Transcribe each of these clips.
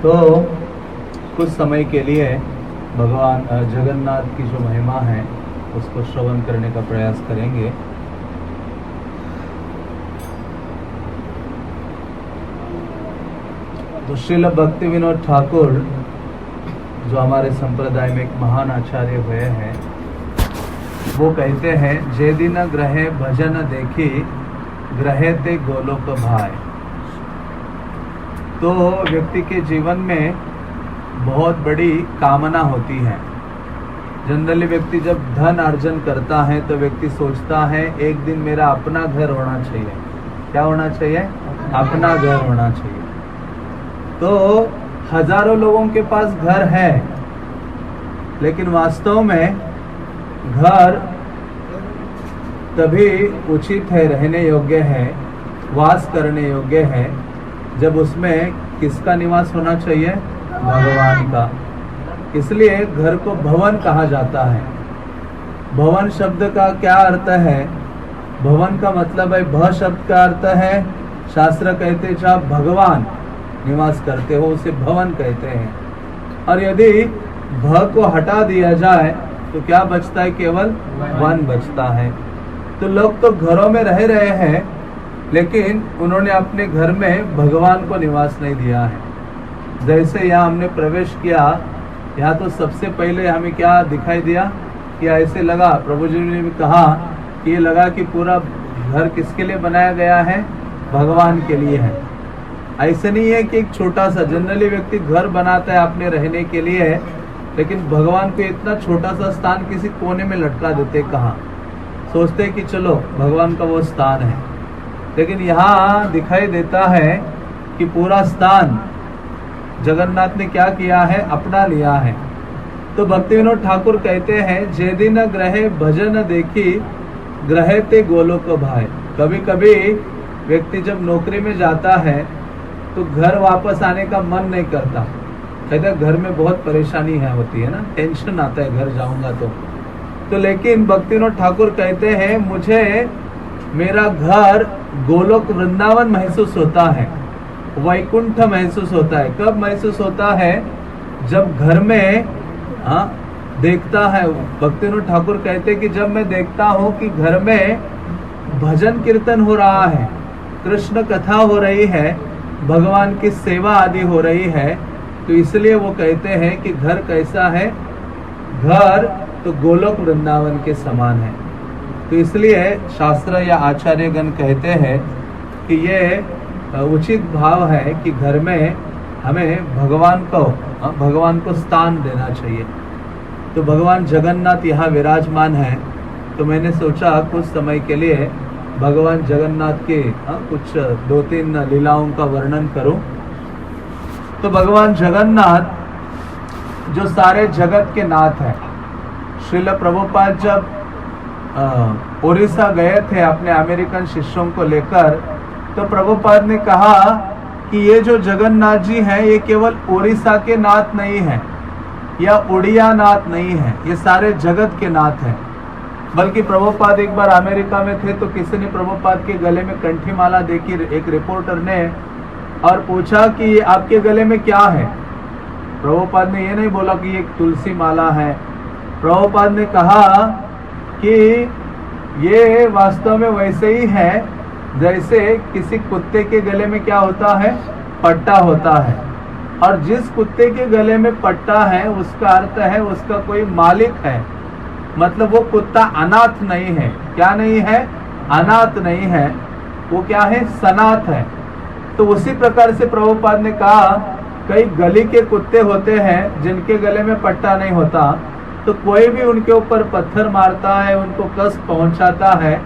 तो कुछ समय के लिए भगवान जगन्नाथ की जो महिमा है उसको श्रवण करने का प्रयास करेंगे। तो श्रील भक्ति विनोद ठाकुर जो हमारे संप्रदाय में एक महान आचार्य हुए हैं, वो कहते हैं जे दिन ग्रहे भजन देखी ग्रहे ते गोलोक भाई। तो व्यक्ति के जीवन में बहुत बड़ी कामना होती है। जनरली व्यक्ति जब धन अर्जन करता है तो व्यक्ति सोचता है एक दिन मेरा अपना घर होना चाहिए। क्या होना चाहिए? अपना घर होना चाहिए। तो हजारों लोगों के पास घर है, लेकिन वास्तव में घर तभी उचित है, रहने योग्य है, वास करने योग्य है जब उसमें किसका निवास होना चाहिए? भगवान का। इसलिए घर को भवन कहा जाता है। भवन शब्द का क्या अर्थ है? भवन का मतलब है, भ शब्द का अर्थ है, शास्त्र कहते जहाँ भगवान निवास करते हो उसे भवन कहते हैं। और यदि भ को हटा दिया जाए तो क्या बचता है? केवल वन बचता है। तो लोग तो घरों में रह रहे हैं, लेकिन उन्होंने अपने घर में भगवान को निवास नहीं दिया है। जैसे यहाँ हमने प्रवेश किया, यहाँ तो सबसे पहले हमें क्या दिखाई दिया कि ऐसे लगा, प्रभु जी ने भी कहा कि ये लगा कि पूरा घर किसके लिए बनाया गया है? भगवान के लिए है। ऐसे नहीं है कि एक छोटा सा, जनरली व्यक्ति घर बनाता है अपने रहने के लिए, लेकिन भगवान को इतना छोटा सा स्थान किसी कोने में लटका देते। कहाँ सोचते कि चलो भगवान का वो स्थान है, लेकिन यहाँ दिखाई देता है कि पूरा स्थान जगन्नाथ ने क्या किया है? अपना लिया है। तो भक्ति विनोद ठाकुर कहते हैं जे दिन ग्रहे भजन देखी ग्रहे ते गोलोक भाई। कभी कभी व्यक्ति जब नौकरी में जाता है तो घर वापस आने का मन नहीं करता। कहते हैं घर में बहुत परेशानी है, होती है ना, टेंशन आता है घर जाऊंगा तो लेकिन भक्ति विनोद ठाकुर कहते हैं मुझे मेरा घर गोलोक वृंदावन महसूस होता है, वैकुंठ महसूस होता है। कब महसूस होता है? जब घर में देखता है। भक्ति विनोद ठाकुर कहते हैं कि जब मैं देखता हूँ कि घर में भजन कीर्तन हो रहा है, कृष्ण कथा हो रही है, भगवान की सेवा आदि हो रही है, तो इसलिए वो कहते हैं कि घर कैसा है? घर तो गोलोक वृंदावन के समान है। तो इसलिए शास्त्र या आचार्यगण कहते हैं कि ये उचित भाव है कि घर में हमें भगवान को स्थान देना चाहिए। तो भगवान जगन्नाथ यहाँ विराजमान है, तो मैंने सोचा कुछ समय के लिए भगवान जगन्नाथ के कुछ 2-3 लीलाओं का वर्णन करूं। तो भगवान जगन्नाथ जो सारे जगत के नाथ हैं, श्रील प्रभुपाद जब उड़ीसा गए थे अपने अमेरिकन शिष्यों को लेकर, तो प्रभुपाद ने कहा कि ये जो जगन्नाथ जी हैं ये केवल उड़ीसा के नाथ नहीं हैं या उड़िया नाथ नहीं है, ये सारे जगत के नाथ हैं। बल्कि प्रभुपाद एक बार अमेरिका में थे तो किसी ने प्रभुपाद के गले में कंठी माला देखी, एक रिपोर्टर ने, और पूछा कि ये आपके गले में क्या है? प्रभुपाद ने ये नहीं बोला कि ये तुलसी माला है। प्रभुपाद ने कहा कि ये वास्तव में वैसे ही है जैसे किसी कुत्ते के गले में क्या होता है? पट्टा होता है। और जिस कुत्ते के गले में पट्टा है उसका अर्थ है उसका कोई मालिक है, मतलब वो कुत्ता अनाथ नहीं है। क्या नहीं है? अनाथ नहीं है, वो क्या है? सनाथ है। तो उसी प्रकार से प्रभुपाद ने कहा कई गली के कुत्ते होते हैं जिनके गले में पट्टा नहीं होता, तो कोई भी उनके ऊपर पत्थर मारता है, उनको कष्ट पहुंचाता है,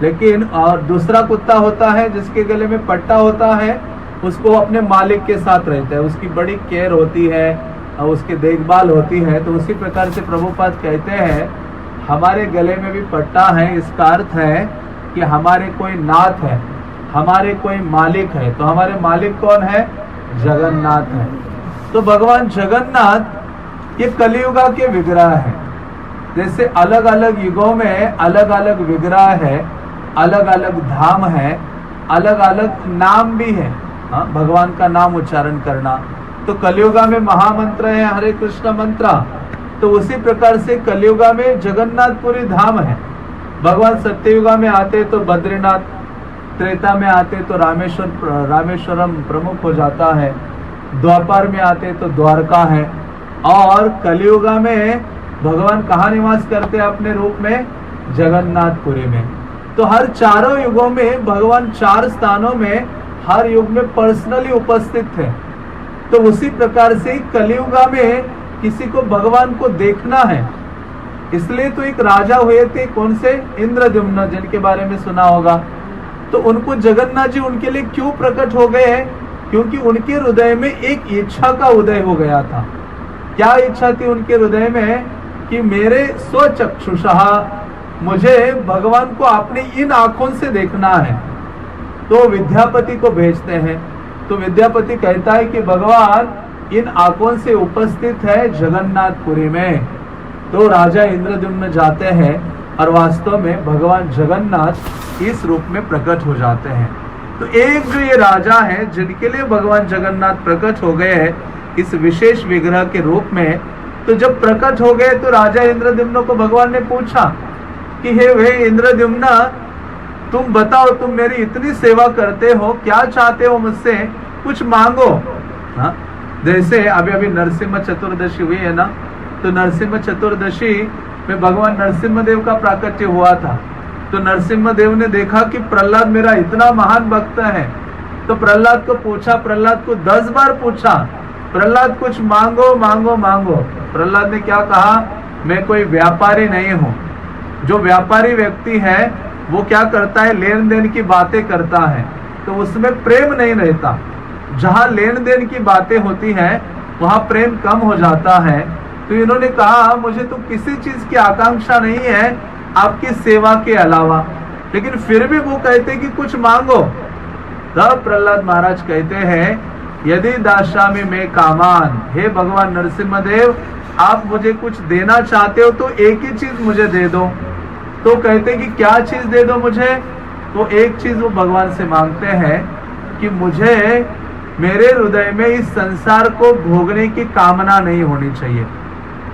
लेकिन और दूसरा कुत्ता होता है जिसके गले में पट्टा होता है, उसको अपने मालिक के साथ रहता है, उसकी बड़ी केयर होती है और उसकी देखभाल होती है। तो उसी प्रकार से प्रभुपाद कहते हैं हमारे गले में भी पट्टा है, इसका अर्थ है कि हमारे कोई नाथ है, हमारे कोई मालिक है। तो हमारे मालिक कौन है? जगन्नाथ है। तो भगवान जगन्नाथ ये कलियुगा के विग्रह है। जैसे अलग अलग युगों में अलग अलग विग्रह है, अलग अलग धाम है, अलग अलग नाम भी है। भगवान का नाम उच्चारण करना, तो कलियुगा में महामंत्र है हरे कृष्ण मंत्र, तो उसी प्रकार से कलियुगा में जगन्नाथपुरी धाम है। भगवान सत्ययुगा में आते तो बद्रीनाथ, त्रेता में आते तो रामेश्वरम प्रमुख हो जाता है, द्वापर में आते तो द्वारका है, और कलियुगा में भगवान कहाँ निवास करते हैं अपने रूप में? जगन्नाथपुरी में। तो हर चारों युगों में भगवान 4 स्थानों में हर युग में पर्सनली उपस्थित है। तो उसी प्रकार से कलियुगा में किसी को भगवान को देखना है, इसलिए तो एक राजा हुए थे, कौन से? इंद्रद्युम्न, जिनके बारे में सुना होगा। तो उनको जगन्नाथ जी उनके लिए क्यों प्रकट हो गए हैं? क्योंकि उनके हृदय में एक इच्छा का उदय हो गया था। क्या इच्छा थी उनके हृदय में? कि मेरे स्वचक्षुषः मुझे भगवान को अपनी इन आंखों से देखना है। तो विद्यापति को भेजते हैं, तो विद्यापति कहता है कि भगवान इन आंखों से उपस्थित है जगन्नाथपुरी में। तो राजा इंद्रद्युम्न जाते हैं और वास्तव में भगवान जगन्नाथ इस रूप में प्रकट हो जाते हैं। तो एक जो ये राजा है जिनके लिए भगवान जगन्नाथ प्रकट हो गए हैं इस विशेष विग्रह के रूप में, तो जब प्रकट हो गए तो राजा इंद्रद्युम्न को भगवान ने पूछा कि हे इंद्रद्युम्न, तुम बताओ, तुम मेरी इतनी सेवा करते हो, क्या चाहते हो मुझसे? कुछ मांगो। हाँ, जैसे अभी नरसिम्हा चतुर्दशी हुई है ना, तो नरसिम्हा चतुर्दशी में भगवान नरसिम्हा देव का प्राकट्य हुआ था। तो नरसिम्हा देव ने देखा कि प्रहलाद मेरा इतना महान भक्त है, तो प्रहलाद को पूछा, प्रहलाद को 10 बार पूछा, प्रहलाद कुछ मांगो मांगो मांगो। प्रहलाद ने क्या कहा? मैं कोई व्यापारी नहीं हूं। जो व्यापारी व्यक्ति है वो क्या करता है? लेन देन की बातें करता है, तो उसमें प्रेम नहीं रहता। जहां लेन देन की बातें होती है वहां प्रेम कम हो जाता है। तो इन्होंने कहा मुझे तो किसी चीज की आकांक्षा नहीं है आपकी सेवा के अलावा, लेकिन फिर भी वो कहते कि कुछ मांगो। तब प्रहलाद महाराज कहते हैं, यदि दास्यामि मैं कामान, हे भगवान नरसिम्हा देव, आप मुझे कुछ देना चाहते हो तो एक ही चीज मुझे दे दो। तो कहते कि क्या चीज दे दो मुझे? तो एक चीज वो भगवान से मांगते हैं कि मुझे मेरे हृदय में इस संसार को भोगने की कामना नहीं होनी चाहिए,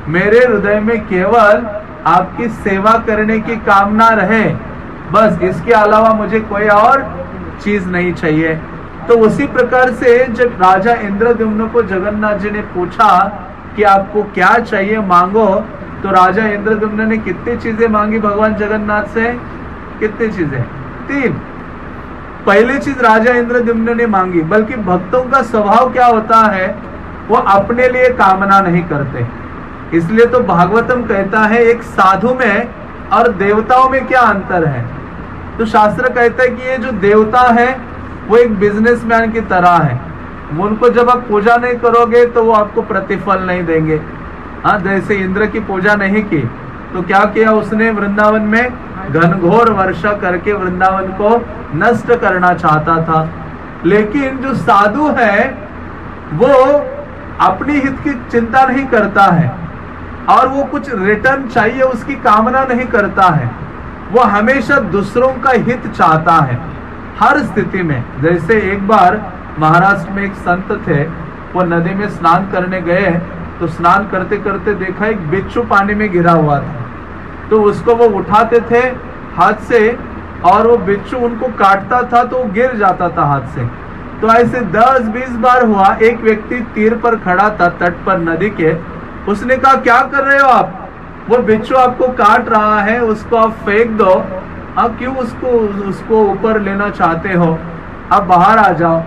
मेरे हृदय में केवल आपकी सेवा करने की कामना रहे, बस इसके अलावा मुझे कोई और चीज नहीं चाहिए। तो उसी प्रकार से जब राजा इंद्रद्युम्न को जगन्नाथ जी ने पूछा कि आपको क्या चाहिए मांगो, तो राजा इंद्रद्युम्न ने कितनी चीजें मांगी भगवान जगन्नाथ से? कितनी चीजें? 3। पहली चीज राजा इंद्रद्युम्न ने मांगी, बल्कि भक्तों का स्वभाव क्या होता है? वो अपने लिए कामना नहीं करते। इसलिए तो भागवतम कहता है एक साधु में और देवताओं में क्या अंतर है। तो शास्त्र कहता है कि ये जो देवता है वो एक बिजनेसमैन की तरह है, उनको जब आप पूजा नहीं करोगे तो वो आपको प्रतिफल नहीं देंगे। हाँ, जैसे इंद्र की पूजा नहीं की तो क्या किया उसने? वृंदावन में घनघोर वर्षा करके वृंदावन को नष्ट करना चाहता था। लेकिन जो साधु है वो अपनी हित की चिंता नहीं करता है और वो कुछ रिटर्न चाहिए उसकी कामना नहीं करता है, वो हमेशा दूसरों का हित चाहता है हर स्थिति में। जैसे एक बार महाराष्ट्र में एक संत थे, वो नदी में स्नान करने गए, तो स्नान करते करते देखा एक बिच्छू पानी में गिरा हुआ था। तो उसको वो उठाते थे हाथ से और वो बिच्छू उनको काटता था तो वो गिर जाता था हाथ से। तो ऐसे 10-20 बार हुआ। एक व्यक्ति तीर पर खड़ा था तट पर नदी के, उसने कहा क्या कर रहे हो आप? वो बिच्छू आपको काट रहा है, उसको आप फेंक दो। आप क्यों उसको ऊपर लेना चाहते हो? आप बाहर आ जाओ।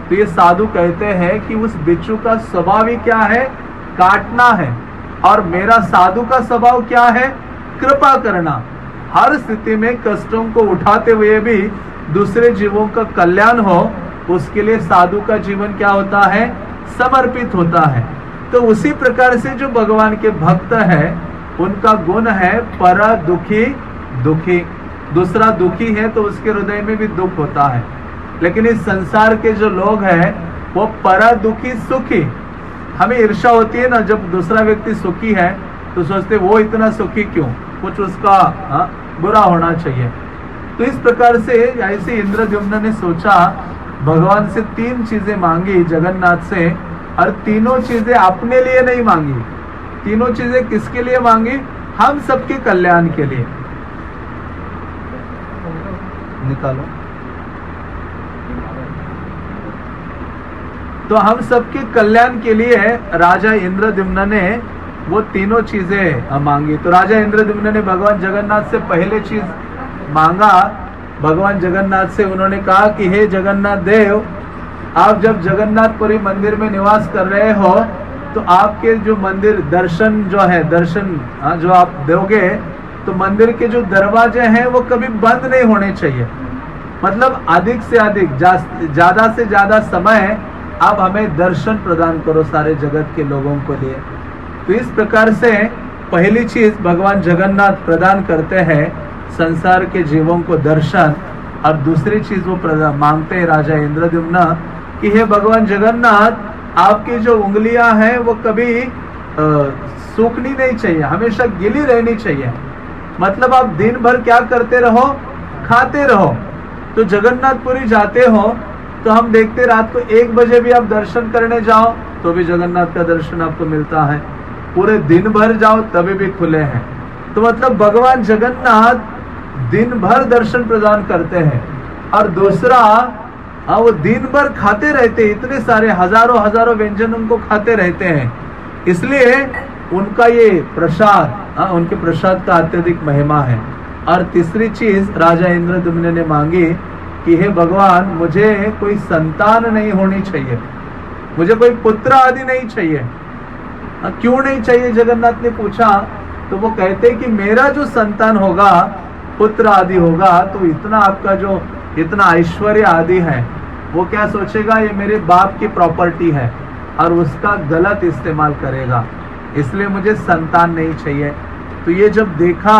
तो ये साधु कहते हैं कि उस बिच्छू का स्वभाव ही क्या है? काटना है। और मेरा साधु का स्वभाव क्या है? कृपा करना। हर स्थिति में कष्टों को उठाते हुए भी दूसरे जीवों का कल्याण हो, उसके लिए साधु का जीवन क्या होता है? समर्पित होता है। तो उसी प्रकार से जो भगवान के भक्त है उनका गुण है पर दुखी दुखी। दूसरा दुखी है तो उसके हृदय में भी दुख होता है। लेकिन इस संसार के जो लोग हैं वो पर दुखी सुखी। हमें ईर्ष्या होती है ना, जब दूसरा व्यक्ति सुखी है तो सोचते वो इतना सुखी क्यों, कुछ उसका बुरा होना चाहिए। तो इस प्रकार से ऐसे इंद्रद्युम्न ने सोचा, भगवान से 3 चीजें मांगी जगन्नाथ से और तीनों चीजें अपने लिए नहीं मांगी, तीनों चीजें किसके लिए मांगी? हम सबके कल्याण के लिए। निकालो। तो हम सबके कल्याण के लिए राजा इंद्रद्युम्न ने वो तीनों चीजें मांगी। तो राजा इंद्रद्युम्न ने भगवान जगन्नाथ से पहले चीज मांगा, भगवान जगन्नाथ से उन्होंने कहा कि हे जगन्नाथ देव, आप जब जगन्नाथपुरी मंदिर में निवास कर रहे हो तो आपके जो मंदिर दर्शन जो है, दर्शन जो आप दोगे, तो मंदिर के जो दरवाजे हैं वो कभी बंद नहीं होने चाहिए। मतलब अधिक से अधिक, ज्यादा से ज्यादा समय आप हमें दर्शन प्रदान करो सारे जगत के लोगों को लिए। तो इस प्रकार से पहली चीज भगवान जगन्नाथ प्रदान करते हैं संसार के जीवों को दर्शन, और दूसरी चीज वो मांगते हैं राजा इंद्रद्युम्न कि हे भगवान जगन्नाथ, आपकी जो उंगलियां हैं वो कभी सूखनी नहीं चाहिए, हमेशा गिली रहनी चाहिए। मतलब आप दिन भर क्या करते रहो? खाते रहो। तो जगन्नाथपुरी जाते हो तो हम देखते रात को 1 बजे भी आप दर्शन करने जाओ तो भी जगन्नाथ का दर्शन आपको मिलता है, पूरे दिन भर जाओ तभी भी खुले हैं। तो मतलब भगवान जगन्नाथ दिन भर दर्शन प्रदान करते हैं। और दूसरा, वो दिन भर खाते रहते, इतने सारे हजारों व्यंजन उनको खाते रहते हैं, इसलिए उनका ये प्रसाद, उनके प्रसाद का अत्यधिक महिमा है। और तीसरी चीज राजा इंद्रद्युम्न ने मांगी कि हे भगवान, मुझे कोई संतान नहीं होनी चाहिए, मुझे कोई पुत्र आदि नहीं चाहिए। क्यों नहीं चाहिए? जगन्नाथ ने पूछा तो वो कहते कि मेरा जो संतान होगा, पुत्र आदि होगा, तो इतना आपका जो इतना ऐश्वर्य आदि है, वो क्या सोचेगा ये मेरे बाप की प्रॉपर्टी है और उसका गलत इस्तेमाल करेगा, इसलिए मुझे संतान नहीं चाहिए। तो ये जब देखा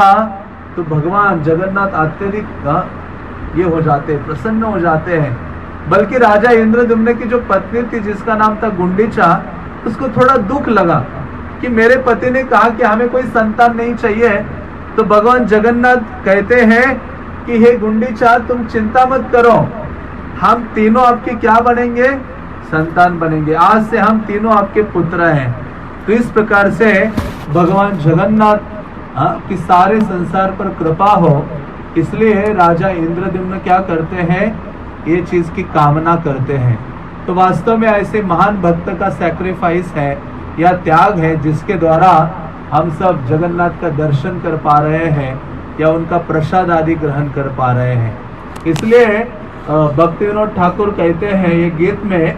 तो भगवान जगन्नाथ अत्यधिक ये हो जाते, प्रसन्न हो जाते हैं। बल्कि राजा इंद्रद्युम्न की जो पत्नी थी जिसका नाम था गुंडीचा, उसको थोड़ा दुख लगा कि मेरे पति ने कहा कि हमें कोई संतान नहीं चाहिए। तो भगवान जगन्नाथ कहते हैं कि हे गुंडीचा, तुम चिंता मत करो, हम तीनों आपके क्या बनेंगे? संतान बनेंगे। आज से हम तीनों आपके पुत्र हैं। तो इस प्रकार से भगवान जगन्नाथ कि सारे संसार पर कृपा हो, इसलिए राजा इंद्रद्युम्न क्या करते हैं? ये चीज की कामना करते हैं। तो वास्तव में ऐसे महान भक्त का सैक्रिफाइस है या त्याग है जिसके द्वारा हम सब जगन्नाथ का दर्शन कर पा रहे हैं या उनका प्रसाद आदि ग्रहण कर पा रहे हैं। इसलिए भक्ति विनोद ठाकुर कहते हैं ये गीत में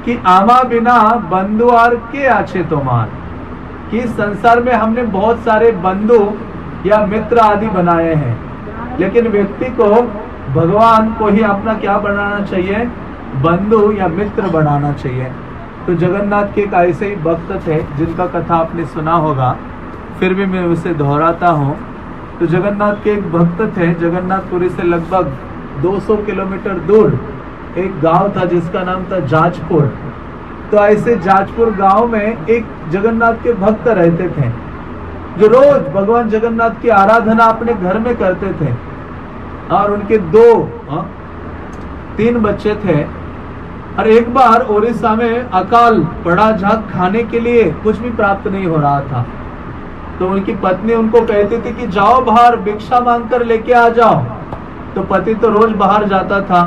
कि आमा बिना बंधुआर के आछे तोमार, कि संसार में हमने बहुत सारे बंधु या मित्र आदि बनाए हैं, लेकिन व्यक्ति को भगवान को ही अपना क्या बनाना चाहिए? बंधु या मित्र बनाना चाहिए। तो जगन्नाथ के एक ऐसे ही भक्त थे जिनका कथा आपने सुना होगा, फिर भी मैं उसे दोहराता हूँ। तो जगन्नाथ के एक भक्त थे, जगन्नाथपुरी से लगभग 200 किलोमीटर दूर एक गांव था जिसका नाम था जाजपुर। तो ऐसे जाजपुर गांव में एक जगन्नाथ के भक्त रहते थे जो रोज भगवान जगन्नाथ की आराधना अपने घर में करते थे, और उनके 3 बच्चे थे। और एक बार ओडिशा में अकाल पड़ा जहाँ खाने के लिए कुछ भी प्राप्त नहीं हो रहा था। तो उनकी पत्नी उनको कहती थी कि जाओ बाहर भिक्षा मांग कर लेके आ जाओ। तो पति तो रोज बाहर जाता था,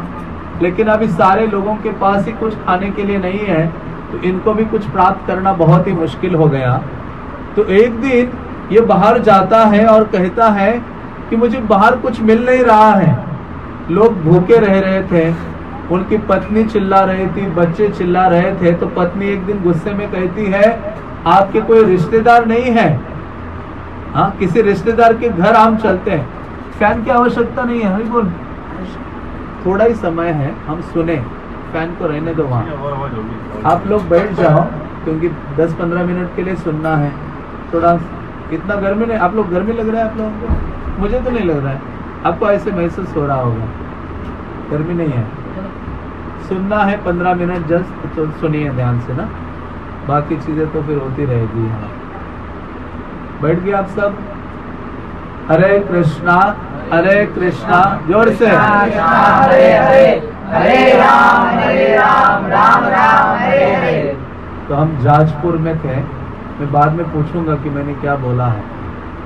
लेकिन अभी सारे लोगों के पास ही कुछ खाने के लिए नहीं है, तो इनको भी कुछ प्राप्त करना बहुत ही मुश्किल हो गया। तो एक दिन ये बाहर जाता है और कहता है कि मुझे बाहर कुछ मिल नहीं रहा है, लोग भूखे रह रहे थे, उनकी पत्नी चिल्ला रही थी, बच्चे चिल्ला रहे थे। तो पत्नी एक दिन गुस्से में कहती है, आपके कोई रिश्तेदार नहीं है? हाँ, किसी रिश्तेदार के घर हम चलते हैं, फैन की आवश्यकता नहीं है। बोल, थोड़ा ही समय है, हम सुने, फैन को रहने दो वहाँ, आप लोग बैठ जाओ क्योंकि 10-15 मिनट के लिए सुनना है। थोड़ा इतना गर्मी नहीं, आप लोग गर्मी लग रहा है आप लोगों को? मुझे तो नहीं लग रहा है, आपको ऐसे महसूस हो रहा होगा, गर्मी नहीं है। सुनना है 15 मिनट जस्ट, तो सुनिए ध्यान से ना, बाकी चीजें तो फिर होती रहेगी। यहाँ बैठ गए आप सब? हरे कृष्णा जोर से, हरे हरे, हरे राम राम राम हरे हरे। तो हम जाजपुर में थे। मैं बाद में पूछूंगा कि मैंने क्या बोला है,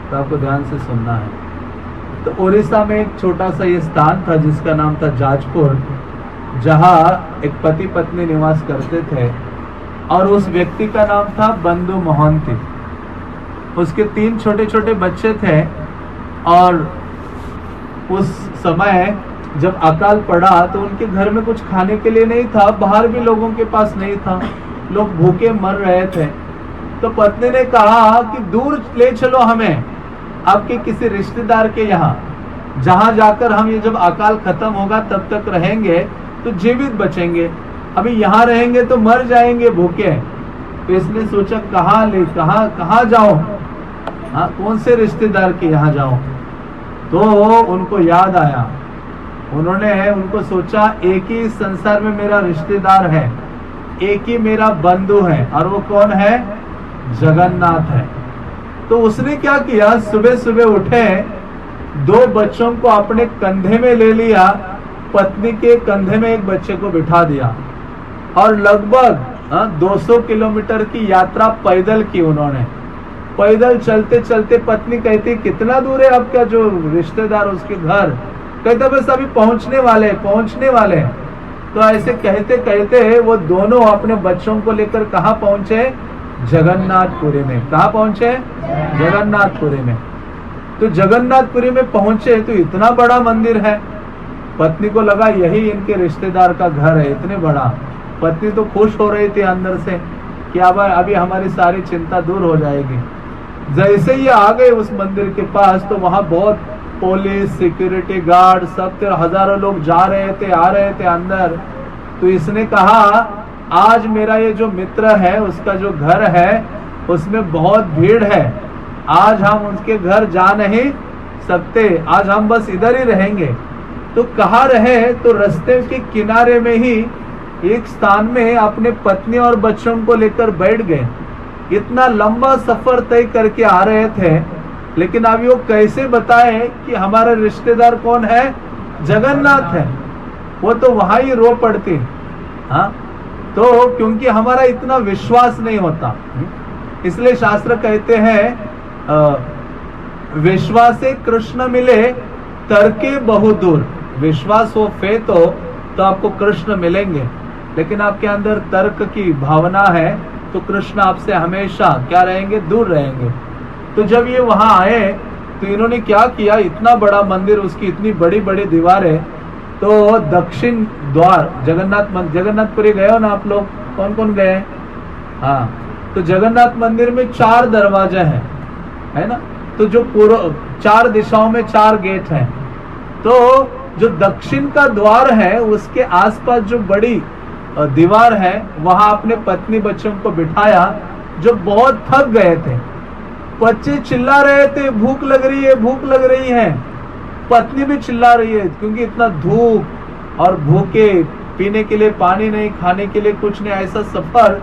तो आपको ध्यान से सुनना है। तो उड़ीसा में एक छोटा सा ये स्थान था जिसका नाम था जाजपुर, जहाँ एक पति पत्नी निवास करते थे और उस व्यक्ति का नाम था बंधु मोहंती। उसके 3 छोटे छोटे बच्चे थे और उस समय जब अकाल पड़ा तो उनके घर में कुछ खाने के लिए नहीं था, बाहर भी लोगों के पास नहीं था, लोग भूखे मर रहे थे। तो पत्नी ने कहा कि दूर ले चलो हमें आपके किसी रिश्तेदार के यहाँ, जहां जाकर हम ये जब अकाल खत्म होगा तब तक रहेंगे तो जीवित बचेंगे, अभी यहाँ रहेंगे तो मर जाएंगे भूखे। तो इसने सोचा कहाँ जाओ, हाँ कौन से रिश्तेदार के यहाँ जाओ। तो उनको याद आया, उन्होंने उनको सोचा एक ही संसार में मेरा रिश्तेदार है, एक ही मेरा बंधु है, और वो कौन है? जगन्नाथ है। तो उसने क्या किया, सुबह सुबह उठे, 2 बच्चों को अपने कंधे में ले लिया, पत्नी के कंधे में एक बच्चे को बिठा दिया और लगभग 200 किलोमीटर की यात्रा पैदल की उन्होंने। पैदल चलते चलते पत्नी कहती कितना दूर है आपका जो रिश्तेदार उसके घर? कहते बस अभी पहुंचने वाले। तो ऐसे कहते कहते वो दोनों अपने बच्चों को लेकर कहाँ पहुंचे? जगन्नाथपुरी में। कहाँ पहुंचे? जगन्नाथपुरी में। तो जगन्नाथपुरी में पहुंचे तो इतना बड़ा मंदिर है, पत्नी को लगा यही इनके रिश्तेदार का घर है, इतने बड़ा। पत्नी तो खुश हो रही थी अंदर से कि अब अभी हमारी सारी चिंता दूर हो जाएगी। जैसे ही आ गए उस मंदिर के पास तो वहां बहुत पुलिस, सिक्योरिटी गार्ड, सब थे, हजारों लोग जा रहे थे, आ रहे थे अंदर। तो इसने कहा आज मेरा ये जो मित्र है उसका जो घर है उसमें बहुत भीड़ है, आज हम उसके घर जा नहीं सकते, आज हम बस इधर ही रहेंगे। तो कहाँ रहे? तो रास्ते के किनारे में ही एक स्थान में अपने पत्नी और बच्चों को लेकर बैठ गए। इतना लंबा सफर तय करके आ रहे थे, लेकिन अभी वो कैसे बताए कि हमारा रिश्तेदार कौन है? जगन्नाथ है। वो तो वहां ही रो पड़ती। हाँ, तो क्योंकि हमारा इतना विश्वास नहीं होता, इसलिए शास्त्र कहते हैं विश्वासे कृष्ण मिले तर्के बहु दूर। विश्वास हो, फेथ हो तो आपको कृष्ण मिलेंगे, लेकिन आपके अंदर तर्क की भावना है तो कृष्ण आपसे हमेशा क्या रहेंगे? दूर रहेंगे। तो जब ये वहां आए तो इन्होंने क्या किया, इतना बड़ा मंदिर, उसकी इतनी बड़ी बड़ी दीवारें, तो दक्षिण द्वार जगन्नाथपुरी गए हो ना आप लोग? कौन कौन गए? हाँ, तो जगन्नाथ मंदिर में 4 दरवाजे हैं, है ना? तो जो पूर्व 4 दिशाओं में 4 गेट हैं। तो जो दक्षिण का द्वार है उसके आसपास जो बड़ी दीवार है वहां अपने पत्नी बच्चों को बिठाया जो बहुत थक गए थे। बच्चे चिल्ला रहे थे भूख लग रही है, भूख लग रही है। पत्नी भी चिल्ला रही है क्योंकि इतना धूप और भूखे, पीने के लिए पानी नहीं, खाने के लिए कुछ नहीं, ऐसा सफर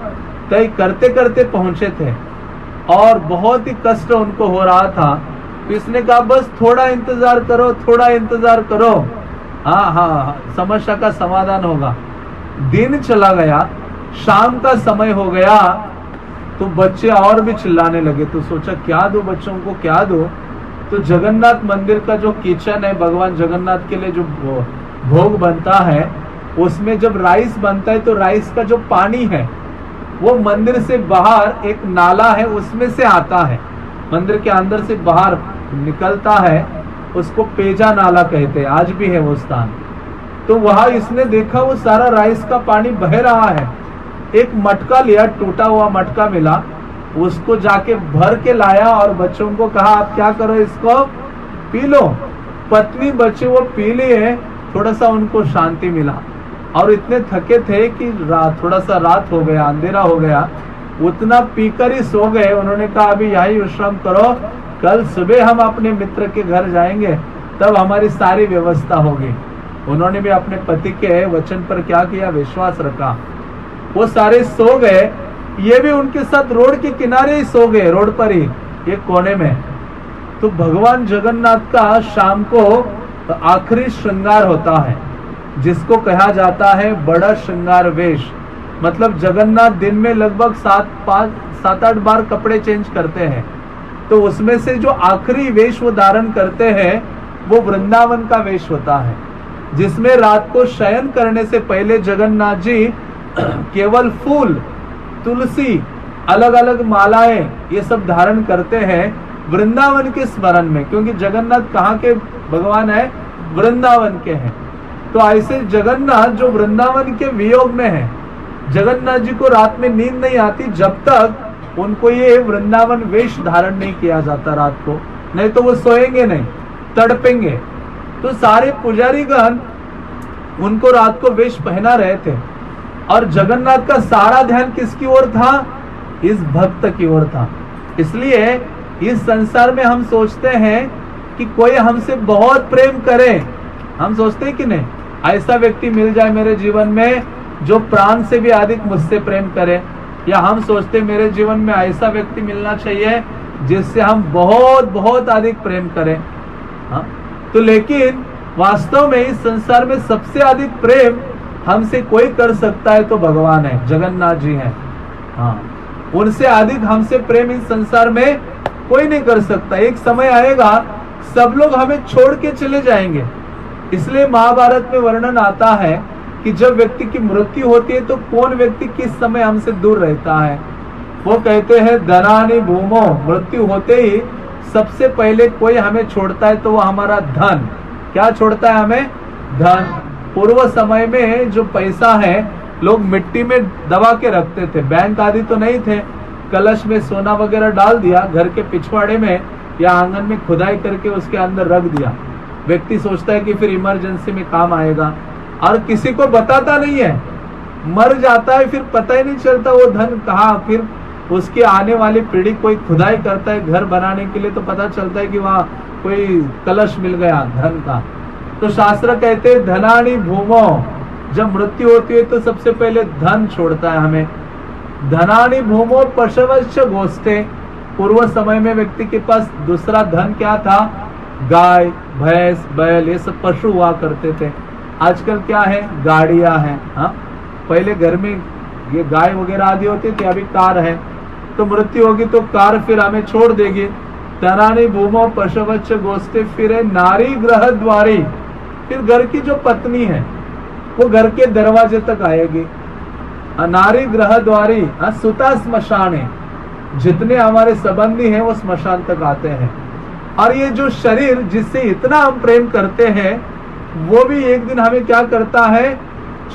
तय करते करते पहुंचे थे और बहुत ही कष्ट उनको हो रहा था। तो इसने कहा बस थोड़ा इंतजार करो, थोड़ा इंतजार करो, हाँ, समस्या का समाधान होगा। दिन चला गया, शाम का समय हो गया, तो बच्चे और भी चिल्लाने लगे। तो सोचा क्या दो बच्चों को, क्या दो? तो जगन्नाथ मंदिर का जो किचन है, भगवान जगन्नाथ के लिए जो भोग बनता है, उसमें जब राइस बनता है तो राइस का जो पानी है वो मंदिर से बाहर एक नाला है उसमें से आता है, मंदिर के अंदर से बाहर निकलता है, उसको पेजा नाला कहते हैं, आज भी है वो स्थान। तो वहां इसने देखा वो सारा राइस का पानी बह रहा है। एक मटका लिया, टूटा हुआ मटका मिला, उसको जाके भर के लाया और बच्चों को कहा आप क्या करो, इसको पी लो। पत्नी बच्चे वो पी लिए, थोड़ा सा उनको शांति मिला और इतने थके थे कि थोड़ा सा रात हो गया, अंधेरा हो गया, उतना पीकर ही सो गए। उन्होंने कहा अभी यही विश्राम करो, कल सुबह हम अपने मित्र के घर जाएंगे, तब हमारी सारी व्यवस्था होगी। उन्होंने भी अपने पति के वचन पर क्या किया, विश्वास रखा। वो सारे सो गए, ये भी उनके साथ रोड के किनारे ही सो गए, रोड पर ही एक कोने में। तो भगवान जगन्नाथ का शाम को आखिरी श्रृंगार होता है, जिसको कहा जाता है बड़ा श्रृंगार वेश। मतलब जगन्नाथ दिन में लगभग 7-8 बार कपड़े चेंज करते हैं। तो उसमें से जो आखिरी वेश वो धारण करते हैं वो वृंदावन का वेश होता है, जिसमें रात को शयन करने से पहले जगन्नाथ जी केवल फूल, तुलसी, अलग अलग मालाएं ये सब धारण करते हैं वृंदावन के स्मरण में, क्योंकि जगन्नाथ कहाँ के भगवान है? वृंदावन के हैं। तो ऐसे जगन्नाथ जो वृंदावन के वियोग में है, जगन्नाथ जी को रात में नींद नहीं आती जब तक उनको ये वृंदावन वेश धारण नहीं किया जाता रात को, नहीं तो वो सोएंगे नहीं, तड़पेंगे। तो सारे पुजारी गण उनको रात को वेश पहना रहे थे और जगन्नाथ का सारा ध्यान किसकी ओर था? इस भक्त की ओर था। इसलिए इस संसार में हम सोचते हैं कि कोई हमसे बहुत प्रेम करे, हम सोचते हैं कि नहीं ऐसा व्यक्ति मिल जाए मेरे जीवन में जो प्राण से भी अधिक मुझसे प्रेम करे, या हम सोचते मेरे जीवन में ऐसा व्यक्ति मिलना चाहिए जिससे हम बहुत बहुत अधिक प्रेम करें। हाँ? तो लेकिन वास्तव में इस संसार में सबसे अधिक प्रेम हमसे कोई कर सकता है तो भगवान है, जगन्नाथ जी हैं। हाँ, उनसे अधिक हमसे प्रेम इस संसार में कोई नहीं कर सकता। एक समय आएगा सब लोग हमें छोड़ के चले जाएंगे। इसलिए महाभारत में वर्णन आता है कि जब व्यक्ति की मृत्यु होती है तो कौन व्यक्ति किस समय हमसे दूर रहता है। वो कहते हैं धनानि भूमो, मृत्यु होते ही सबसे पहले कोई हमें छोड़ता है तो वो हमारा धन। क्या छोड़ता है हमें? धन। पूर्व समय में जो पैसा है लोग मिट्टी में दबा के रखते थे, बैंक आदि तो नहीं थे, कलश में सोना वगैरह डाल दिया, घर के पिछवाड़े में या आंगन में खुदाई करके उसके अंदर रख दिया। व्यक्ति सोचता है कि फिर इमरजेंसी में काम आएगा, और किसी को बताता नहीं है, मर जाता है, फिर पता ही नहीं चलता वो धन कहाँ। फिर उसकी आने वाली पीढ़ी कोई खुदाई करता है घर बनाने के लिए तो पता चलता है कि वहाँ कोई कलश मिल गया धन का। तो शास्त्र कहते हैं धनानि भूमो, जब मृत्यु होती है तो सबसे पहले धन छोड़ता है हमें। धनानि भूमो पशवश्च गोष्ठे, पूर्व समय में व्यक्ति के पास दूसरा धन क्या था? गाय, भैंस, बैल, ये सब पशु हुआ करते थे। आजकल क्या है? गाड़ियां हैं। हाँ, पहले घर में ये गाय वगैरह आदि होती थी, अभी कार है। तो मृत्यु होगी तो कार फिर हमें छोड़ देगी। धनानि भूमो पशवच्च गोष्ठे, फिर है नारी ग्रह द्वारी, फिर घर की जो पत्नी है वो घर के दरवाजे तक आएगी। नारी ग्रह द्वारी, सुता स्मशाने, जितने हमारे संबंधी हैं वो स्मशान तक आते हैं। और ये जो शरीर जिससे इतना हम प्रेम करते हैं वो भी एक दिन हमें क्या करता है?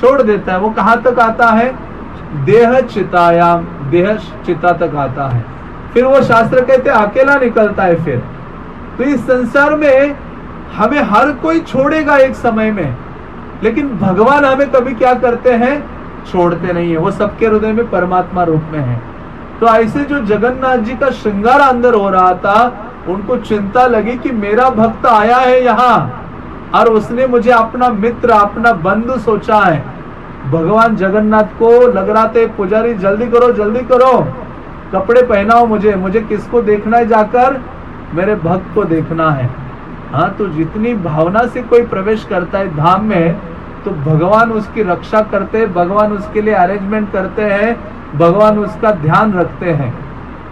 छोड़ देता है। वो कहाँ तक आता है? देह चितायाम, देह चिता तक आता है। फिर वो शास्त्र कहते हैं अकेला निकलता है। फिर तो इस संसार में हमें हर कोई छोड़ेगा एक समय में, लेकिन भगवान हमें कभी क्या करते हैं? छोड़ते नहीं है। वो सबके हृदय में परमात्मा रूप में है। तो ऐसे जो जगन्नाथ जी का श्रृंगार अंदर हो रहा था, उनको चिंता लगी कि मेरा भक्त आया है यहाँ और उसने मुझे अपना मित्र, अपना बंधु सोचा है। भगवान जगन्नाथ को लग रहा था पुजारी जल्दी करो, जल्दी करो, कपड़े पहनाओ मुझे, मुझे किसको देखना है? जाकर मेरे भक्त को देखना है। हाँ, तो जितनी भावना से कोई प्रवेश करता है धाम में तो भगवान उसकी रक्षा करते हैं, भगवान उसके लिए अरेंजमेंट करते हैं, भगवान उसका ध्यान रखते हैं।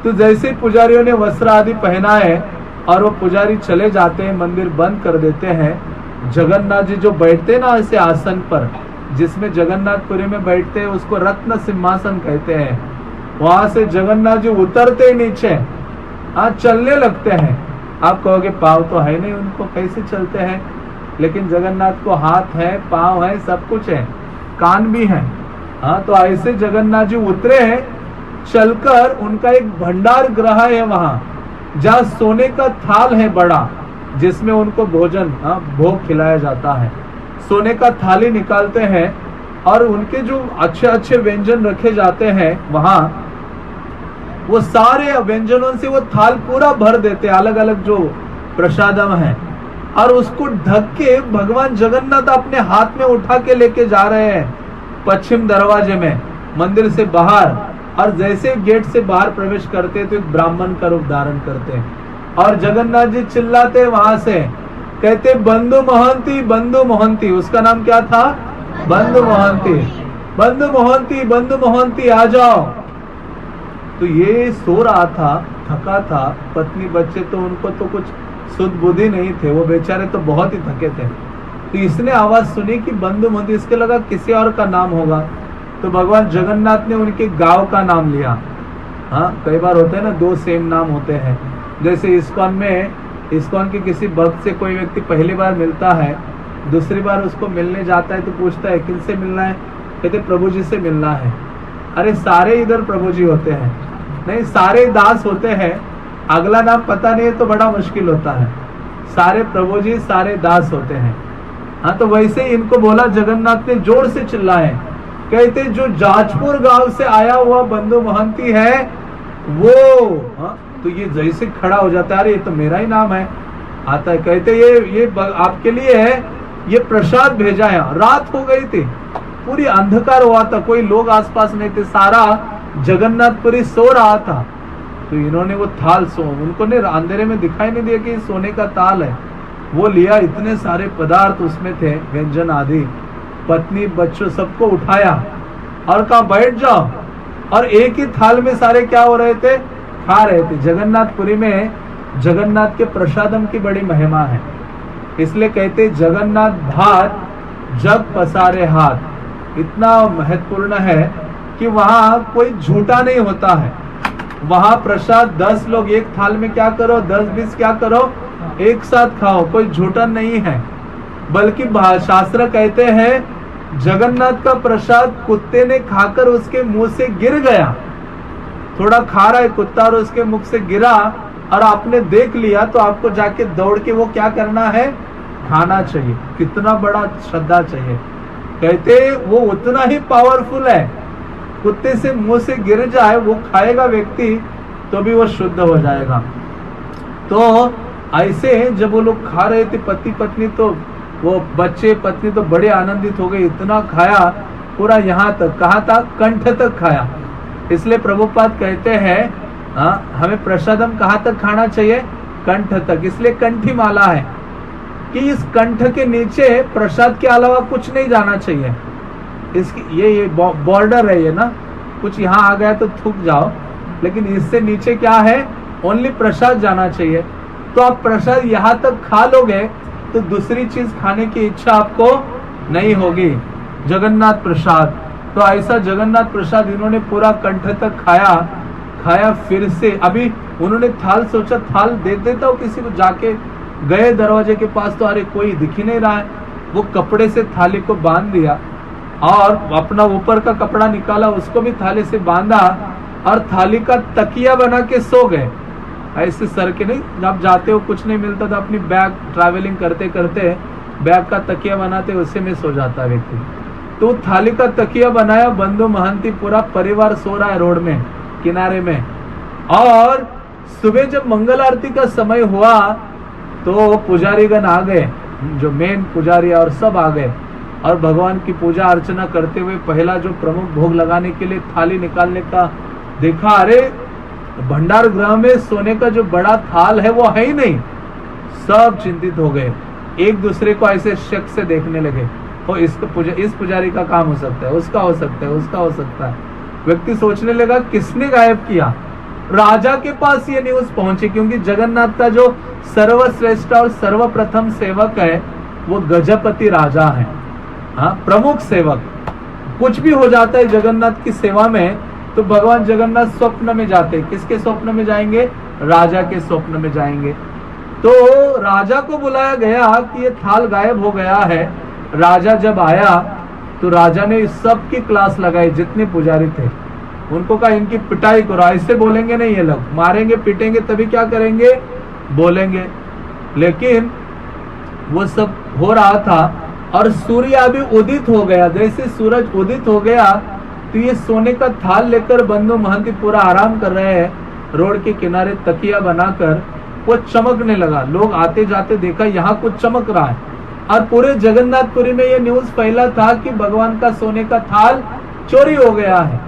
तो जैसे पुजारियों ने वस्त्र आदि पहनाए और वो पुजारी चले जाते हैं, मंदिर बंद कर देते हैं, जगन्नाथ जी जो बैठते हैं ना ऐसे आसन पर, जिसमें जगन्नाथपुरी में बैठते हैं उसको रत्न सिंहासन कहते हैं, वहां से जगन्नाथ जी उतरते नीचे, चलने लगते हैं। आप कहोगे पाँव तो है नहीं उनको, कैसे चलते हैं? लेकिन जगन्नाथ को हाथ है, पाँव है, सब कुछ है, कान भी है। हाँ, तो ऐसे जगन्नाथ जी उतरे हैं, चलकर उनका एक भंडार गृह है वहां, जहाँ सोने का थाल है बड़ा, जिसमें उनको भोजन भोग खिलाया जाता है। सोने का थाली निकालते हैं और उनके जो अच्छे अच्छे व्यंजन रखे जाते हैं वहां, वो सारे व्यंजनों से वो थाल पूरा भर देते हैं, अलग अलग जो प्रसादम है, और उसको ढक के भगवान जगन्नाथ अपने हाथ में उठा के लेके जा रहे हैं पश्चिम दरवाजे में, मंदिर से बाहर। और जैसे गेट से बाहर प्रवेश करते तो एक ब्राह्मण का रूप धारण करते हैं और जगन्नाथ जी चिल्लाते वहां से, कहते बंधु महंती, बंधु महंती। उसका नाम क्या था? बंधु महंती। बंधु मोहंती आ जाओ। तो ये सो रहा था, थका था, पत्नी बच्चे तो उनको तो कुछ सुध बुद्धि नहीं थे, वो बेचारे तो बहुत ही थके थे। तो इसने आवाज सुनी कि बंधु मोहंती, इसके लगा किसी और का नाम होगा, तो भगवान जगन्नाथ ने उनके गांव का नाम लिया। हाँ, कई बार होता है ना, दो सेम नाम होते हैं। जैसे इस्कॉन के किसी भक्त से कोई व्यक्ति पहली बार मिलता है, दूसरी बार उसको मिलने जाता है तो पूछता है किन से मिलना है, कहते प्रभु जी से मिलना है। अरे सारे इधर प्रभु जी होते हैं, नहीं सारे दास होते हैं, अगला नाम पता नहीं है तो बड़ा मुश्किल होता है। सारे प्रभु जी सारे दास होते हैं। हाँ, तो वैसे ही इनको बोला, जगन्नाथ ने जोर से चिल्लाए, कहते जो जाजपुर गांव से आया हुआ बंधु महंती है वो। हाँ, तो ये जैसे खड़ा हो जाता है, अरे ये तो मेरा ही नाम है। आता है, कहते ये आपके लिए है, ये प्रसाद भेजा है। रात हो गई थी, पूरी अंधकार हुआ था, कोई लोग आसपास नहीं थे, सारा जगन्नाथपुरी सो रहा था। तो इन्होंने वो थाल उनको ने अंधेरे में दिखाई नहीं दिया कि सोने का थाल है, वो लिया, इतने सारे पदार्थ उसमें थे, व्यंजन आदि, पत्नी बच्चों सबको उठाया और कहा बैठ जाओ। और एक ही थाल में सारे क्या हो रहे थे, खा रहे थे। जगन्नाथपुरी में जगन्नाथ के प्रसादम की बड़ी महिमा है, इसलिए कहते जगन्नाथ भात जग पसारे हाथ। इतना महत्वपूर्ण है कि वहां कोई झूठा नहीं होता है। वहां प्रसाद 10 लोग एक थाल में क्या करो, 10-20 क्या करो, एक साथ खाओ, कोई झूठा नहीं है। बल्कि शास्त्र कहते हैं जगन्नाथ का प्रसाद कुत्ते ने खाकर उसके मुंह से गिर गया। थोड़ा खा रहा है कुत्ता और उसके मुख से गिरा और आपने देख लिया, तो आपको जाके दौड़ के वो क्या करना है, खाना चाहिए। कितना बड़ा श्रद्धा चाहिए। कहते वो उतना ही पावरफुल है, कुत्ते से मुंह से गिर जाए, वो खाएगा व्यक्ति तो भी वो शुद्ध हो जाएगा। तो ऐसे जब वो लोग खा रहे थे पति पत्नी, तो वो बच्चे पत्नी तो बड़े आनंदित हो गए, इतना खाया, पूरा यहाँ तक, कहाँ तक, कंठ तक खाया। इसलिए प्रभुपाद कहते हैं हमें प्रसादम कहाँ तक खाना चाहिए, कंठ तक। इसलिए कंठी माला है कि इस कंठ के नीचे प्रसाद के अलावा कुछ नहीं जाना चाहिए। इसकी ये बॉर्डर है, ये ना कुछ यहाँ आ गया तो थूक जाओ, लेकिन इससे नीचे क्या है, ओनली प्रसाद जाना चाहिए। तो आप प्रसाद यहाँ तक खा लोगे तो दूसरी चीज खाने की इच्छा आपको नहीं होगी। जगन्नाथ प्रसाद, तो ऐसा जगन्नाथ प्रसाद इन्होंने पूरा कंठ तक खाया। फिर से अभी उन्होंने थाल सोचा, थाल दे देता हूँ किसी को, जाके गए दरवाजे के पास, तो अरे कोई दिख ही नहीं रहा है। वो कपड़े से थाली को बांध दिया और अपना ऊपर का कपड़ा निकाला, उसको भी थाली से बांधा और थाली का तकिया बना के सो गए। ऐसे सर के नहीं, जब जाते हो कुछ नहीं मिलता तो अपनी बैग ट्रैवलिंग करते करते बैग का तकिया बनाते, उसी में सो जाता है व्यक्ति। तो थाली का तकिया बनाया, बंधु महंती पूरा परिवार सो रहा है रोड में, किनारे में। और सुबह जब मंगल आरती का समय हुआ तो पुजारीगण आ गए, जो मेन पुजारी और सब आ गए, और भगवान की पूजा अर्चना करते हुए पहला जो प्रमुख भोग लगाने के लिए थाली निकालने का देखा, अरे भंडार गृह में सोने का जो बड़ा थाल है वो है ही नहीं। सब चिंतित हो गए, एक दूसरे को ऐसे शक से देखने लगे, और इस पुजारी का काम हो सकता है, उसका हो सकता है, उसका हो सकता है। व्यक्ति सोचने लगा किसने गायब किया। राजा के पास ये न्यूज पहुंची, क्योंकि जगन्नाथ का जो सर्वश्रेष्ठ और सर्वप्रथम सेवक है वो गजपति राजा है। हाँ, प्रमुख सेवक। कुछ भी हो जाता है जगन्नाथ की सेवा में तो भगवान जगन्नाथ स्वप्न में जाते। किसके स्वप्न में जाएंगे, राजा के स्वप्न में जाएंगे। तो राजा को बुलाया गया कि ये थाल गायब हो गया है। राजा जब आया तो राजा ने सबकी क्लास लगाई, जितने पुजारी थे उनको कहा इनकी पिटाई करो। ऐसे बोलेंगे नहीं, ये लोग मारेंगे पीटेंगे तभी क्या करेंगे, बोलेंगे। लेकिन वो सब हो रहा था और सूर्य अभी उदित हो गया। जैसे सूरज उदित हो गया तो ये सोने का थाल लेकर बंधु महंती पूरा आराम कर रहे हैं, रोड के किनारे तकिया बनाकर। वो चमकने लगा, लोग आते जाते देखा यहाँ कुछ चमक रहा है, और पूरे जगन्नाथपुरी में ये न्यूज फैला था कि भगवान का सोने का थाल चोरी हो गया है।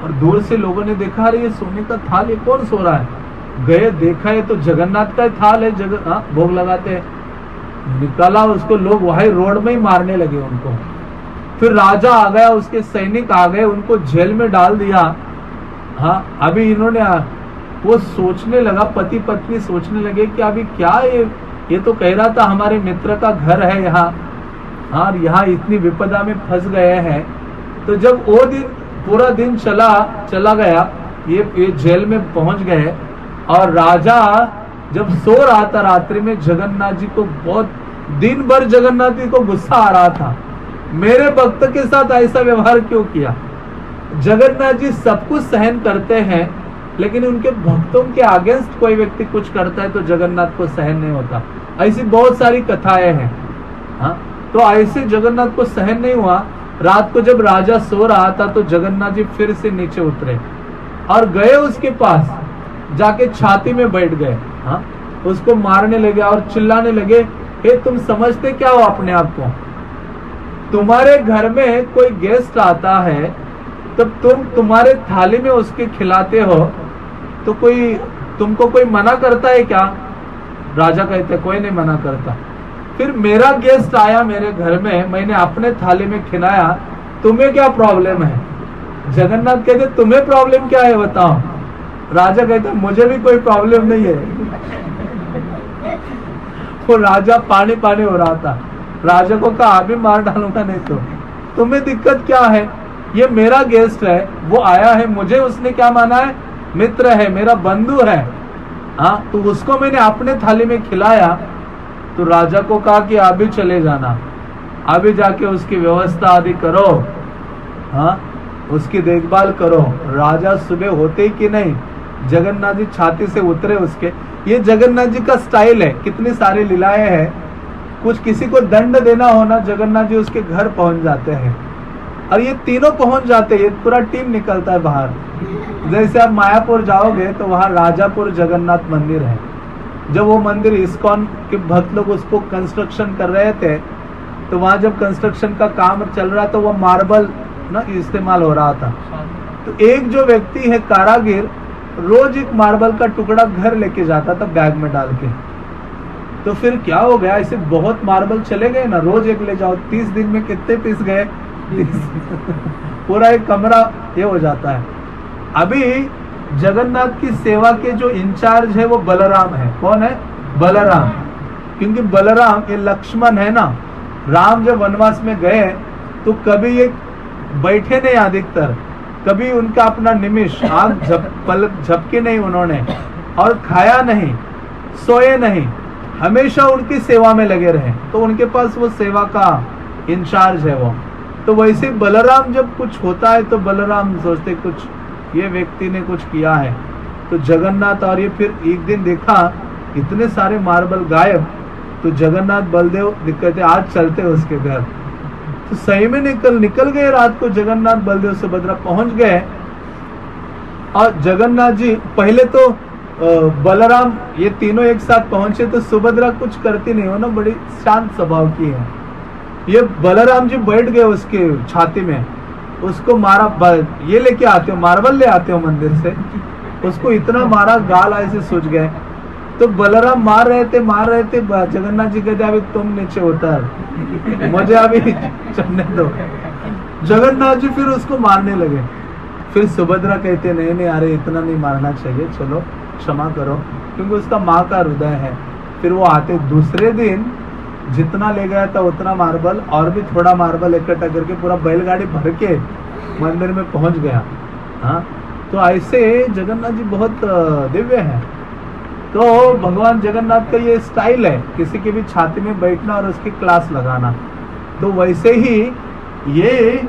और दूर से लोगों ने देखा, अरे ये सोने का थाल, ये कौन सो रहा है। गए देखा, ये तो जगन्नाथ का थाल है, भोग लगाते हैं। निकाला उसको, लोग वही रोड में ही मारने लगे उनको। फिर राजा आ गया, उसके सैनिक आ गए, उनको जेल में डाल दिया। हाँ, अभी इन्होंने वो सोचने लगा, पति पत्नी सोचने लगे कि अभी क्या ये तो कह रहा था हमारे मित्र का घर है यहाँ, हाँ, यहाँ इतनी विपदा में फंस गए हैं। तो जब वो दिन पूरा दिन चला गया, ये जेल में पहुंच गए, और राजा जब सो रहा था रात्रि में, जगन्नाथ जी को बहुत दिन भर जगन्नाथ जी को गुस्सा आ रहा था, मेरे भक्त के साथ ऐसा व्यवहार क्यों किया। जगन्नाथ जी सब कुछ सहन करते हैं, लेकिन उनके भक्तों के अगेंस्ट कोई व्यक्ति कुछ करता है तो जगन्नाथ को सहन नहीं होता। ऐसी बहुत सारी कथाएं हैं। हाँ, तो ऐसे जगन्नाथ को सहन नहीं हुआ। रात को जब राजा सो रहा था तो जगन्नाथ जी फिर से नीचे उतरे और गए उसके पास, जाके छाती में बैठ गए। हाँ, उसको मारने लगे और चिल्लाने लगे, हे तुम समझते क्या हो अपने आप को? तुम्हारे घर में कोई गेस्ट आता है तब तुम्हारे थाली में उसके खिलाते हो तो तुमको कोई मना करता है क्या? राजा कहते कोई नहीं मना करता। फिर मेरा गेस्ट आया मेरे घर में, मैंने अपने थाली में खिलाया, तुम्हें क्या प्रॉब्लम है? जगन्नाथ कहते तुम्हें प्रॉब्लम क्या है बताओ? राजा कहते मुझे भी कोई प्रॉब्लम नहीं है। वो राजा पानी हो रहा था। राजा को कहा अभी मार डालूंगा नहीं तो, तुम्हें दिक्कत क्या है? ये मेरा गेस्ट है, वो आया है, मुझे उसने क्या माना है? मित्र है, मेरा बंधु है। हाँ, तो उसको मैंने अपने थाली में खिलाया। तो राजा को कहा कि अभी चले जाना, अभी जाके उसकी व्यवस्था आदि करो, हाँ, उसकी देखभाल करो। राजा सुबह होते ही कि नहीं, जगन्नाथ जी छाती से उतरे उसके। ये जगन्नाथ जी का स्टाइल है, कितनी सारी लीलाएं हैं। कुछ किसी को दंड देना होना, जगन्नाथ जी उसके घर पहुंच जाते हैं, और ये तीनों पहुंच जाते हैं, ये पूरा टीम निकलता है बाहर। जैसे आप मायापुर जाओगे तो वहां राजापुर जगन्नाथ मंदिर है। जब वो मंदिर इस्कॉन के भक्त लोग उसको कंस्ट्रक्शन कर रहे थे, तो वहां जब कंस्ट्रक्शन का काम चल रहा था, वो मार्बल ना इस्तेमाल हो रहा था। तो एक जो व्यक्ति है कारागिर, रोज एक मार्बल का टुकड़ा घर लेके जाता था बैग में डाल के। तो फिर क्या हो गया, ऐसे बहुत मार्बल चले गए ना, रोज एक ले जाओ, 30 दिन में कितने पीस गए? पूरा एक कमरा ये हो जाता है। अभी जगन्नाथ की सेवा के जो इंचार्ज है वो बलराम है। कौन है? बलराम। क्योंकि बलराम ये लक्ष्मण है ना, राम जब वनवास में गए तो कभी ये बैठे नहीं, अधिकतर कभी उनका अपना निमिष आंख पलक झपके नहीं उन्होंने, और खाया नहीं, सोए नहीं, हमेशा उनकी सेवा में लगे रहे। तो उनके पास वो सेवा का इंचार्ज है वो। तो वैसे बलराम जब कुछ होता है तो बलराम सोचते कुछ ये व्यक्ति ने कुछ किया है। तो जगन्नाथ और ये फिर एक दिन देखा इतने सारे मार्बल गायब, तो जगन्नाथ बलदेव कहते आज चलते उसके घर। तो सही में निकल गए। रात को जगन्नाथ बलदेव सुभद्रा पहुंच गए, और जगन्नाथ जी पहले तो बलराम ये तीनों एक साथ पहुंचे, तो सुभद्रा कुछ करती नहीं, हो ना, बड़ी शांत स्वभाव की है। ये बलराम जी बैठ गए उसके छाती में, उसको मारा, ये लेके आते हो मार्बल ले आते हो मंदिर से, उसको इतना मारा, गाल ऐसे सूज गए। तो बलराम मार रहे थे, जगन्नाथ जी कहते अभी तुम नीचे उतर, मुझे अभी चढ़ने दो। जगन्नाथ जी फिर उसको मारने लगे। फिर सुभद्रा कहते नहीं अरे इतना नहीं मारना चाहिए, चलो क्षमा करो, क्योंकि उसका माँ का हृदय है। फिर वो आते दूसरे दिन जितना ले गया था उतना मार्बल और भी थोड़ा मार्बल इकट्ठा करके पूरा बैलगाड़ी भर के मंदिर में पहुंच गया। हाँ, तो ऐसे जगन्नाथ जी बहुत दिव्य है। तो भगवान जगन्नाथ का ये स्टाइल है, किसी की भी छाती में बैठना और उसकी क्लास लगाना। तो वैसे ही ये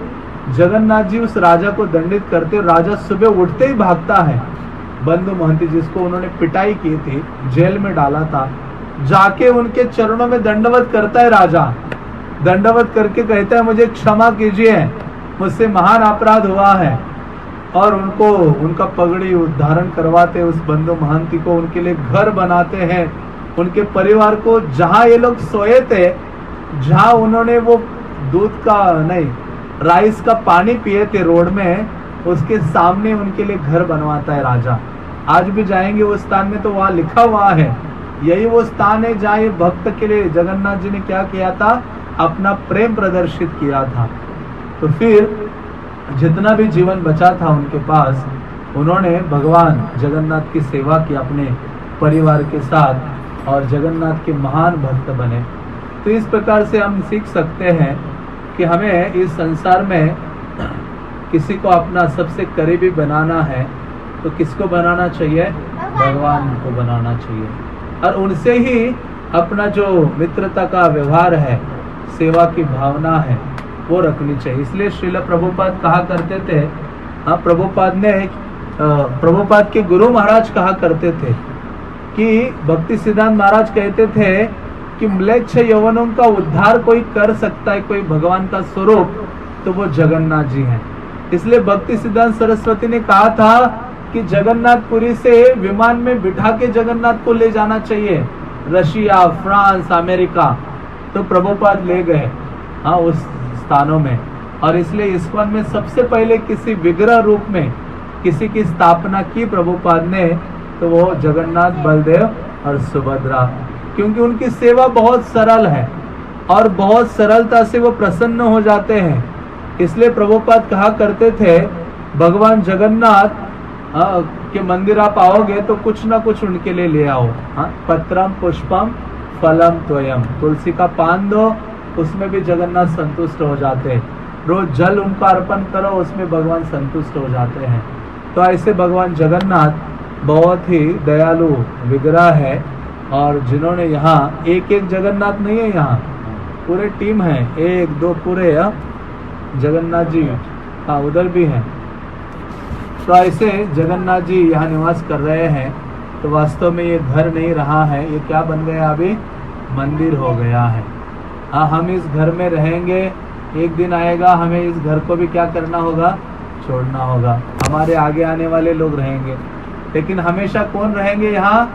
जगन्नाथ जी उस राजा को दंडित करते, राजा सुबह उठते ही भागता है। बंधु महंती जिसको उन्होंने पिटाई की थी, जेल में डाला था, जाके उनके चरणों में दंडवत करता है राजा। दंडवत करके कहता है मुझे क्षमा कीजिए, मुझसे महान अपराध हुआ है। और उनको उनका पगड़ी धारण करवाते, उस बंधु महंती को उनके लिए घर बनाते हैं। उनके परिवार को जहां ये लोग सोए थे, जहां उन्होंने वो दूध का नहीं राइस का पानी पिए थे रोड में, उसके सामने उनके लिए घर बनवाता है राजा। आज भी जाएंगे उस स्थान में तो वहां लिखा हुआ है, यही वो स्थान है जहाँ ये भक्त के लिए जगन्नाथ जी ने क्या किया था, अपना प्रेम प्रदर्शित किया था। तो फिर जितना भी जीवन बचा था उनके पास, उन्होंने भगवान जगन्नाथ की सेवा की अपने परिवार के साथ और जगन्नाथ के महान भक्त बने। तो इस प्रकार से हम सीख सकते हैं कि हमें इस संसार में किसी को अपना सबसे करीबी बनाना है तो किसको बनाना चाहिए? भगवान को बनाना चाहिए, और उनसे ही अपना जो मित्रता का व्यवहार है, सेवा की भावना है, वो रखनी चाहिए। इसलिए श्रील प्रभुपाद कहा करते थे, प्रभुपाद के गुरु महाराज कहा करते थे कि भक्ति सिद्धांत महाराज कहते थे कि म्लेच्छ यौवनों का उद्धार कोई कर सकता है, कोई भगवान का स्वरूप, तो वो जगन्नाथ जी हैं। इसलिए भक्ति सिद्धांत सरस्वती ने कहा था कि जगन्नाथपुरी से विमान में बिठा के जगन्नाथ को ले जाना चाहिए, रशिया, फ्रांस, अमेरिका। तो प्रभुपाद ले गए उस स्थानों में, और इसलिए इस्कॉन में सबसे पहले किसी विग्रह रूप में किसी की स्थापना की प्रभुपाद ने, तो वो जगन्नाथ, बलदेव और सुभद्रा, क्योंकि उनकी सेवा बहुत सरल है और बहुत सरलता से वो प्रसन्न हो जाते हैं। इसलिए प्रभुपाद कहा करते थे, भगवान जगन्नाथ के मंदिर आप आओगे तो कुछ ना कुछ उनके लिए ले आओ। पत्रम पुष्पम फलम त्वयम, तुलसी का पान दो, उसमें भी जगन्नाथ संतुष्ट हो जाते हैं। रोज जल उनको अर्पण करो, उसमें भगवान संतुष्ट हो जाते हैं। तो ऐसे भगवान जगन्नाथ बहुत ही दयालु विग्रह है, और जिन्होंने यहाँ एक एक जगन्नाथ नहीं है, यहाँ पूरे टीम है, 1 2 पूरे जगन्नाथ जी उधर भी हैं। तो ऐसे जगन्नाथ जी यहाँ निवास कर रहे हैं। तो वास्तव में ये घर नहीं रहा है, ये क्या बन गया? अभी मंदिर हो गया है। हम इस घर में रहेंगे, एक दिन आएगा हमें इस घर को भी क्या करना होगा? छोड़ना होगा। हमारे आगे आने वाले लोग रहेंगे, लेकिन हमेशा कौन रहेंगे यहाँ?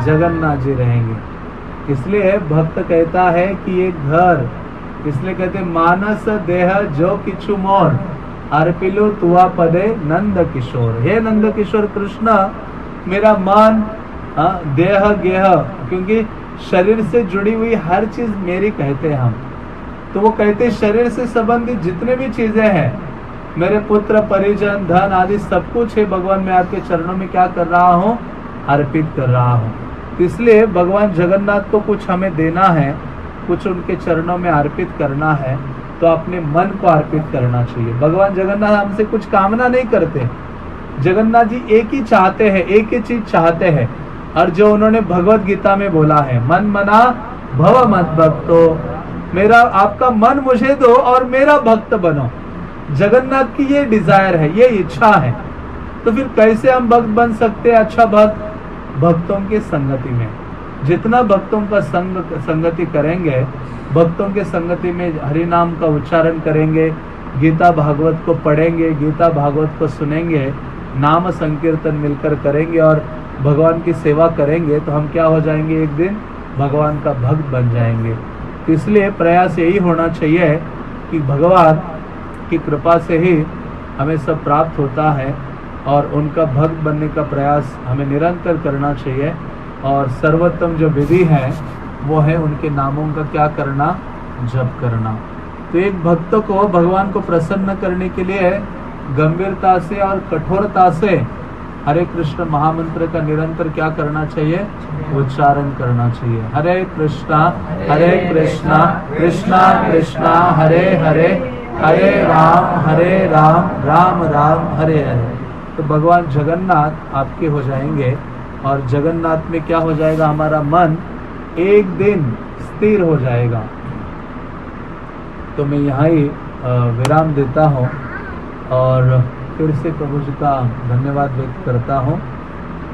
जगन्नाथ जी रहेंगे। इसलिए भक्त कहता है कि ये घर, इसलिए कहते मानस देह जो किछु मोर, अर्पिलु तुआ पदे नंद किशोर। हे नंद किशोर कृष्ण, मेरा मन, देह, गेह, क्योंकि शरीर से जुड़ी हुई हर चीज मेरी कहते हैं हम। तो वो कहते शरीर से संबंधित जितने भी चीजें हैं, मेरे पुत्र, परिजन, धन आदि सब कुछ है, भगवान मैं आपके चरणों में क्या कर रहा हूँ? अर्पित कर रहा हूँ। तो इसलिए भगवान जगन्नाथ को कुछ हमें देना है, कुछ उनके चरणों में अर्पित करना है, तो अपने मन को अर्पित करना चाहिए। भगवान जगन्नाथ हमसे कुछ कामना नहीं करते। जगन्नाथ जी एक ही चाहते हैं, एक ही चीज चाहते हैं, और जो उन्होंने भगवत गीता में बोला है, मन मना भव मत भक्तो, मेरा आपका मन मुझे दो और मेरा भक्त बनो। जगन्नाथ की ये डिजायर है, ये इच्छा है। तो फिर कैसे हम भक्त बन सकते हैं? अच्छा भक्त भक्तों की संगति में, जितना भक्तों का संगति करेंगे, भक्तों के संगति में हरि नाम का उच्चारण करेंगे, गीता भागवत को पढ़ेंगे, गीता भागवत को सुनेंगे, नाम संकीर्तन मिलकर करेंगे और भगवान की सेवा करेंगे, तो हम क्या हो जाएंगे? एक दिन भगवान का भक्त बन जाएंगे। तो इसलिए प्रयास यही होना चाहिए कि भगवान की कृपा से ही हमें सब प्राप्त होता है, और उनका भक्त बनने का प्रयास हमें निरंतर करना चाहिए। और सर्वोत्तम जो विधि है वो है उनके नामों का क्या करना? जप करना। तो एक भक्त को भगवान को प्रसन्न करने के लिए गंभीरता से और कठोरता से हरे कृष्ण महामंत्र का निरंतर क्या करना चाहिए? उच्चारण करना चाहिए। हरे कृष्णा कृष्णा कृष्णा हरे हरे, हरे राम राम राम हरे हरे। तो भगवान जगन्नाथ आपके हो जाएंगे, और जगन्नाथ में क्या हो जाएगा? हमारा मन एक दिन स्थिर हो जाएगा। तो मैं यहाँ ही विराम देता हूँ, और फिर से प्रभु जी का धन्यवाद व्यक्त करता हूँ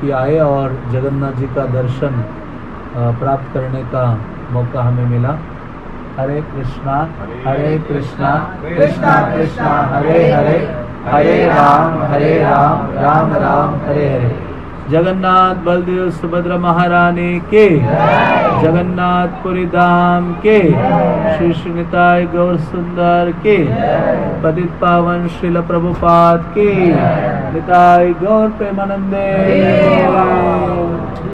कि आए और जगन्नाथ जी का दर्शन प्राप्त करने का मौका हमें मिला। हरे कृष्णा कृष्णा कृष्णा हरे हरे, हरे राम राम राम हरे हरे। जगन्नाथ बलदेव सुभद्रा महारानी के, जगन्नाथपुरी धाम के, श्री श्रीनिताय गौर सुंदर के, पतित पावन श्रील प्रभुपाद के, निताय गौर प्रेमानंदे।